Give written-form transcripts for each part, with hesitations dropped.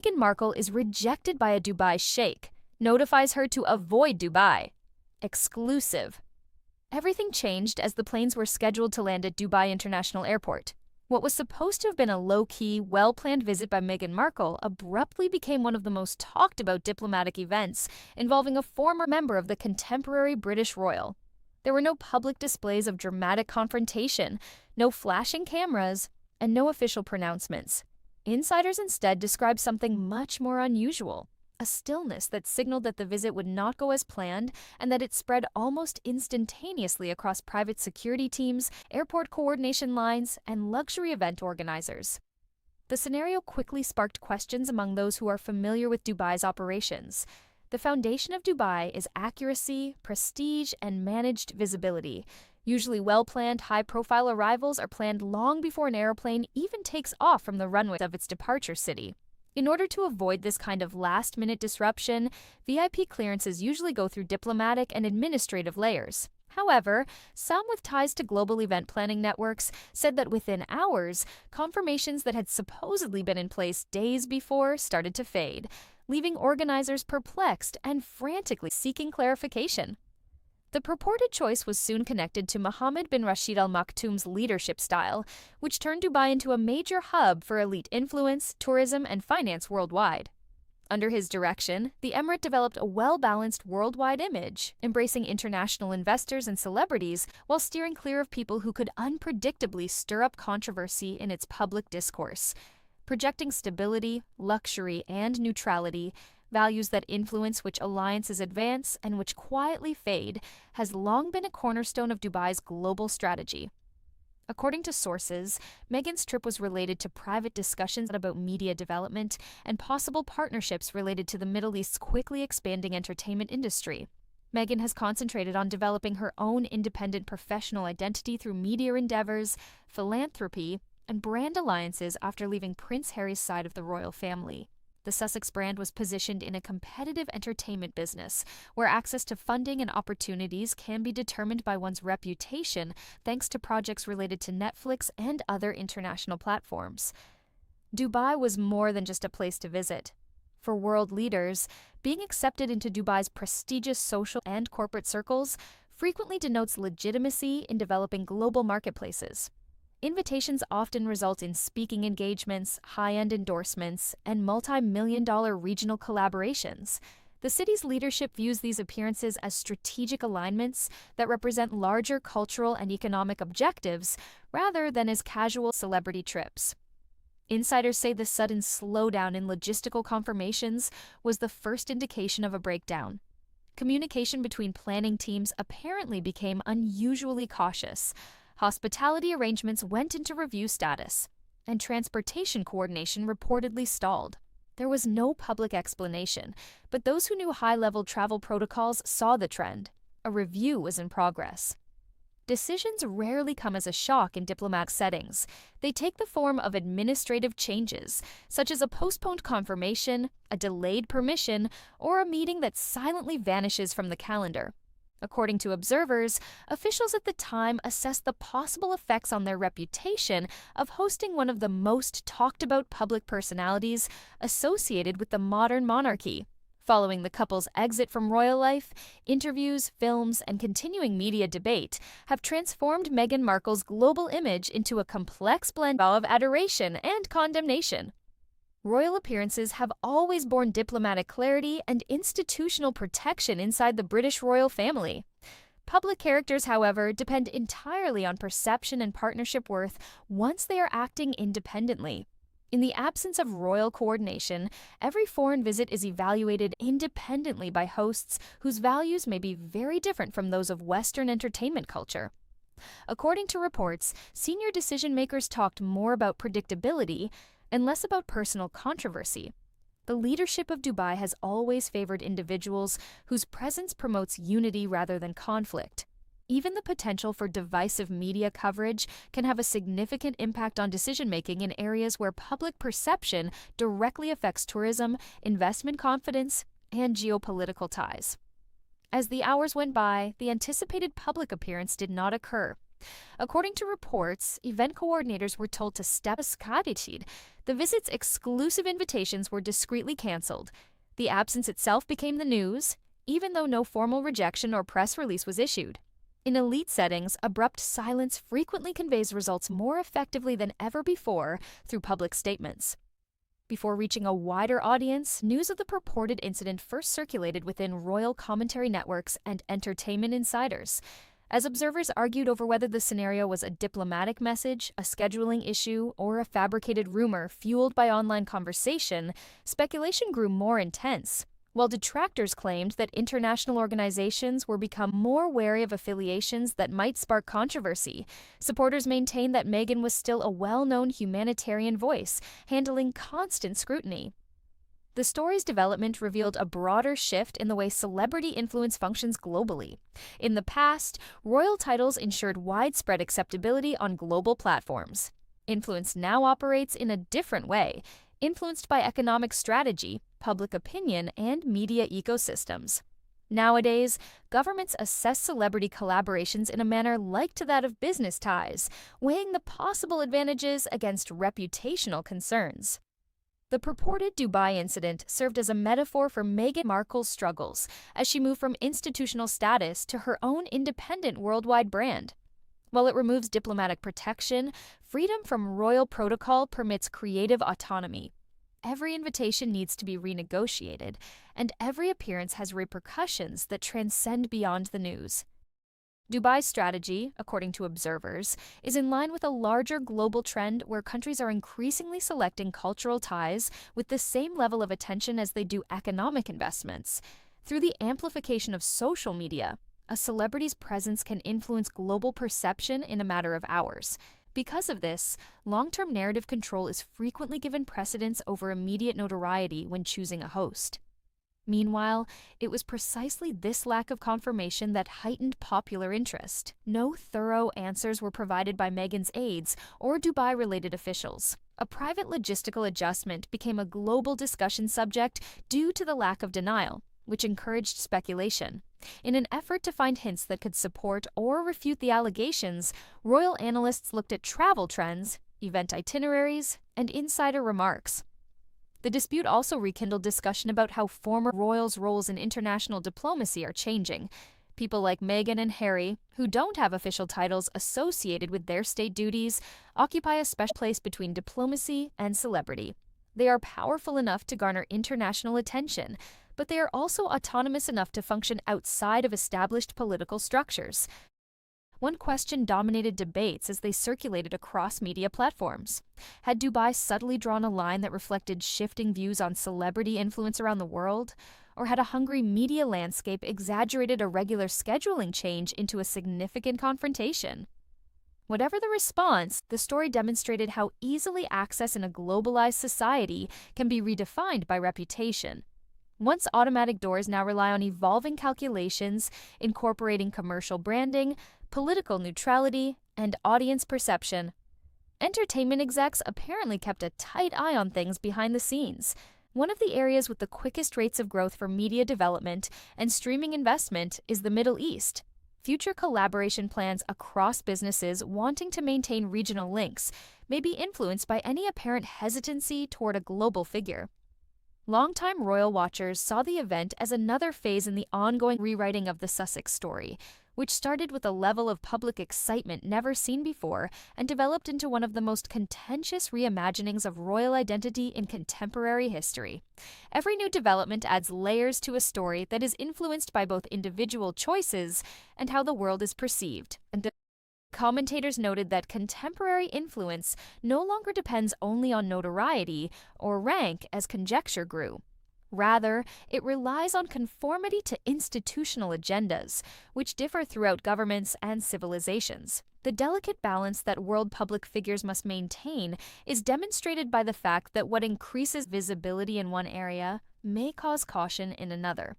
Meghan Markle is rejected by a Dubai Sheikh, notifies her to avoid Dubai. Exclusive. Everything changed as the planes were scheduled to land at Dubai International Airport. What was supposed to have been a low-key, well-planned visit by Meghan Markle abruptly became one of the most talked-about diplomatic events involving a former member of the contemporary British royal. There were no public displays of dramatic confrontation, no flashing cameras, and no official pronouncements. Insiders instead described something much more unusual, a stillness that signaled that the visit would not go as planned and that it spread almost instantaneously across private security teams, airport coordination lines, and luxury event organizers. The scenario quickly sparked questions among those who are familiar with Dubai's operations. The foundation of Dubai is accuracy, prestige, and managed visibility. Usually well-planned, high-profile arrivals are planned long before an airplane even takes off from the runway of its departure city. In order to avoid this kind of last-minute disruption, VIP clearances usually go through diplomatic and administrative layers. However, some with ties to global event planning networks said that within hours, confirmations that had supposedly been in place days before started to fade, leaving organizers perplexed and frantically seeking clarification. The purported choice was soon connected to Mohammed bin Rashid Al Maktoum's leadership style, which turned Dubai into a major hub for elite influence, tourism, and finance worldwide. Under his direction, the emirate developed a well-balanced worldwide image, embracing international investors and celebrities while steering clear of people who could unpredictably stir up controversy in its public discourse. Projecting stability, luxury, and neutrality, values that influence which alliances advance and which quietly fade, has long been a cornerstone of Dubai's global strategy. According to sources, Meghan's trip was related to private discussions about media development and possible partnerships related to the Middle East's quickly expanding entertainment industry. Meghan has concentrated on developing her own independent professional identity through media endeavors, philanthropy, and brand alliances after leaving Prince Harry's side of the royal family. The Sussex brand was positioned in a competitive entertainment business, where access to funding and opportunities can be determined by one's reputation thanks to projects related to Netflix and other international platforms. Dubai was more than just a place to visit. For world leaders, being accepted into Dubai's prestigious social and corporate circles frequently denotes legitimacy in developing global marketplaces. Invitations often result in speaking engagements, high-end endorsements, and multi-million-dollar regional collaborations. The city's leadership views these appearances as strategic alignments that represent larger cultural and economic objectives rather than as casual celebrity trips. Insiders say the sudden slowdown in logistical confirmations was the first indication of a breakdown. Communication between planning teams apparently became unusually cautious. Hospitality arrangements went into review status, and transportation coordination reportedly stalled. There was no public explanation, but those who knew high-level travel protocols saw the trend. A review was in progress. Decisions rarely come as a shock in diplomatic settings. They take the form of administrative changes, such as a postponed confirmation, a delayed permission, or a meeting that silently vanishes from the calendar. According to observers, officials at the time assessed the possible effects on their reputation of hosting one of the most talked-about public personalities associated with the modern monarchy. Following the couple's exit from royal life, interviews, films, and continuing media debate have transformed Meghan Markle's global image into a complex blend of adoration and condemnation. Royal appearances have always borne diplomatic clarity and institutional protection inside the British royal family. Public characters, however, depend entirely on perception and partnership worth once they are acting independently. In the absence of royal coordination, every foreign visit is evaluated independently by hosts whose values may be very different from those of Western entertainment culture. According to reports, senior decision-makers talked more about predictability and less about personal controversy. The leadership of Dubai has always favored individuals whose presence promotes unity rather than conflict. Even the potential for divisive media coverage can have a significant impact on decision-making in areas where public perception directly affects tourism, investment confidence, and geopolitical ties. As the hours went by, the anticipated public appearance did not occur. According to reports, event coordinators were told to step aside. The visit's exclusive invitations were discreetly cancelled. The absence itself became the news, even though no formal rejection or press release was issued. In elite settings, abrupt silence frequently conveys results more effectively than ever before through public statements. Before reaching a wider audience, news of the purported incident first circulated within royal commentary networks and entertainment insiders. As observers argued over whether the scenario was a diplomatic message, a scheduling issue, or a fabricated rumor fueled by online conversation, speculation grew more intense. While detractors claimed that international organizations were become more wary of affiliations that might spark controversy, supporters maintained that Meghan was still a well-known humanitarian voice, handling constant scrutiny. The story's development revealed a broader shift in the way celebrity influence functions globally. In the past, royal titles ensured widespread acceptability on global platforms. Influence now operates in a different way, influenced by economic strategy, public opinion, and media ecosystems. Nowadays, governments assess celebrity collaborations in a manner like to that of business ties, weighing the possible advantages against reputational concerns. The purported Dubai incident served as a metaphor for Meghan Markle's struggles as she moved from institutional status to her own independent worldwide brand. While it removes diplomatic protection, freedom from royal protocol permits creative autonomy. Every invitation needs to be renegotiated, and every appearance has repercussions that transcend beyond the news. Dubai's strategy, according to observers, is in line with a larger global trend where countries are increasingly selecting cultural ties with the same level of attention as they do economic investments. Through the amplification of social media, a celebrity's presence can influence global perception in a matter of hours. Because of this, long-term narrative control is frequently given precedence over immediate notoriety when choosing a host. Meanwhile, it was precisely this lack of confirmation that heightened popular interest. No thorough answers were provided by Meghan's aides or Dubai-related officials. A private logistical adjustment became a global discussion subject due to the lack of denial, which encouraged speculation. In an effort to find hints that could support or refute the allegations, royal analysts looked at travel trends, event itineraries, and insider remarks. The dispute also rekindled discussion about how former royals' roles in international diplomacy are changing. People like Meghan and Harry, who don't have official titles associated with their state duties, occupy a special place between diplomacy and celebrity. They are powerful enough to garner international attention, but they are also autonomous enough to function outside of established political structures. One question dominated debates as they circulated across media platforms. Had Dubai subtly drawn a line that reflected shifting views on celebrity influence around the world? Or had a hungry media landscape exaggerated a regular scheduling change into a significant confrontation? Whatever the response, the story demonstrated how easily access in a globalized society can be redefined by reputation. Once automatic doors now rely on evolving calculations, incorporating commercial branding, political neutrality, and audience perception. Entertainment execs apparently kept a tight eye on things behind the scenes. One of the areas with the quickest rates of growth for media development and streaming investment is the Middle East. Future collaboration plans across businesses wanting to maintain regional links may be influenced by any apparent hesitancy toward a global figure. Longtime royal watchers saw the event as another phase in the ongoing rewriting of the Sussex story, which started with a level of public excitement never seen before and developed into one of the most contentious reimaginings of royal identity in contemporary history. Every new development adds layers to a story that is influenced by both individual choices and how the world is perceived. And commentators noted that contemporary influence no longer depends only on notoriety or rank as conjecture grew. Rather, it relies on conformity to institutional agendas, which differ throughout governments and civilizations. The delicate balance that world public figures must maintain is demonstrated by the fact that what increases visibility in one area may cause caution in another.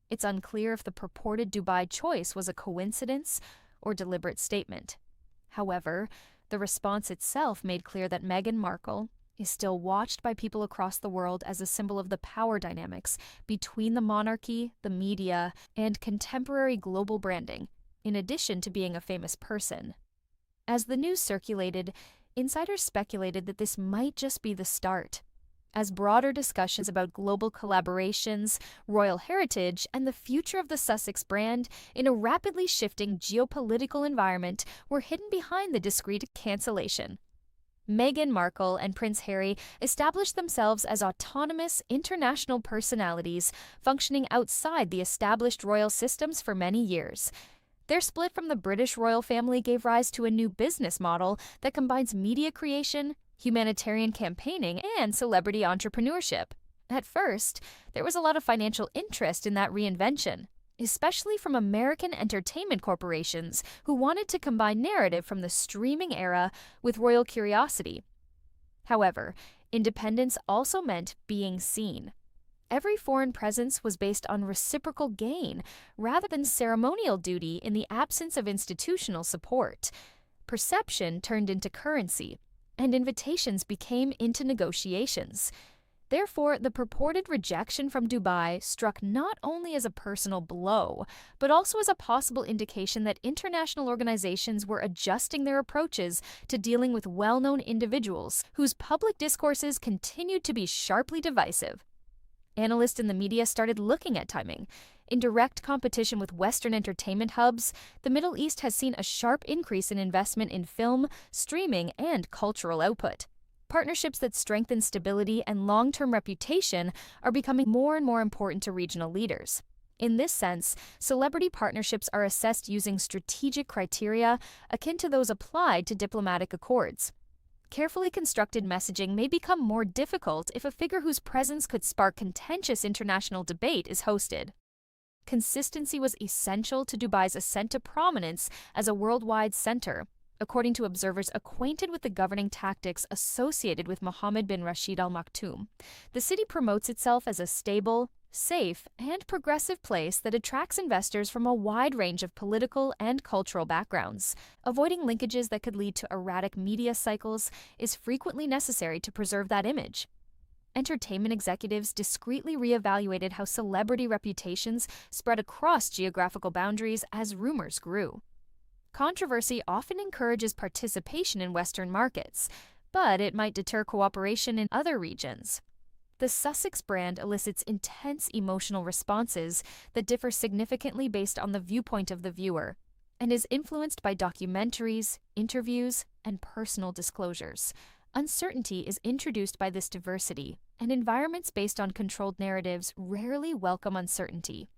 It's unclear if the purported Dubai choice was a coincidence or deliberate statement. However, the response itself made clear that Meghan Markle is still watched by people across the world as a symbol of the power dynamics between the monarchy, the media, and contemporary global branding, in addition to being a famous person. As the news circulated, insiders speculated that this might just be the start. As broader discussions about global collaborations, royal heritage, and the future of the Sussex brand in a rapidly shifting geopolitical environment were hidden behind the discreet cancellation. Meghan Markle and Prince Harry established themselves as autonomous international personalities functioning outside the established royal systems for many years. Their split from the British royal family gave rise to a new business model that combines media creation, humanitarian campaigning, and celebrity entrepreneurship. At first, there was a lot of financial interest in that reinvention, especially from American entertainment corporations who wanted to combine narrative from the streaming era with royal curiosity. However, independence also meant being seen. Every foreign presence was based on reciprocal gain rather than ceremonial duty in the absence of institutional support. Perception turned into currency, and invitations became into negotiations. Therefore, the purported rejection from Dubai struck not only as a personal blow, but also as a possible indication that international organizations were adjusting their approaches to dealing with well-known individuals whose public discourses continued to be sharply divisive. Analysts in the media started looking at timing. In direct competition with Western entertainment hubs, the Middle East has seen a sharp increase in investment in film, streaming, and cultural output. Partnerships that strengthen stability and long-term reputation are becoming more and more important to regional leaders. In this sense, celebrity partnerships are assessed using strategic criteria akin to those applied to diplomatic accords. Carefully constructed messaging may become more difficult if a figure whose presence could spark contentious international debate is hosted. Consistency was essential to Dubai's ascent to prominence as a worldwide center, according to observers acquainted with the governing tactics associated with Mohammed bin Rashid Al Maktoum. The city promotes itself as a stable, safe, and progressive place that attracts investors from a wide range of political and cultural backgrounds. Avoiding linkages that could lead to erratic media cycles is frequently necessary to preserve that image. Entertainment executives discreetly reevaluated how celebrity reputations spread across geographical boundaries as rumors grew. Controversy often encourages participation in Western markets, but it might deter cooperation in other regions. The Sussex brand elicits intense emotional responses that differ significantly based on the viewpoint of the viewer, and is influenced by documentaries, interviews, and personal disclosures. Uncertainty is introduced by this diversity, and environments based on controlled narratives rarely welcome uncertainty.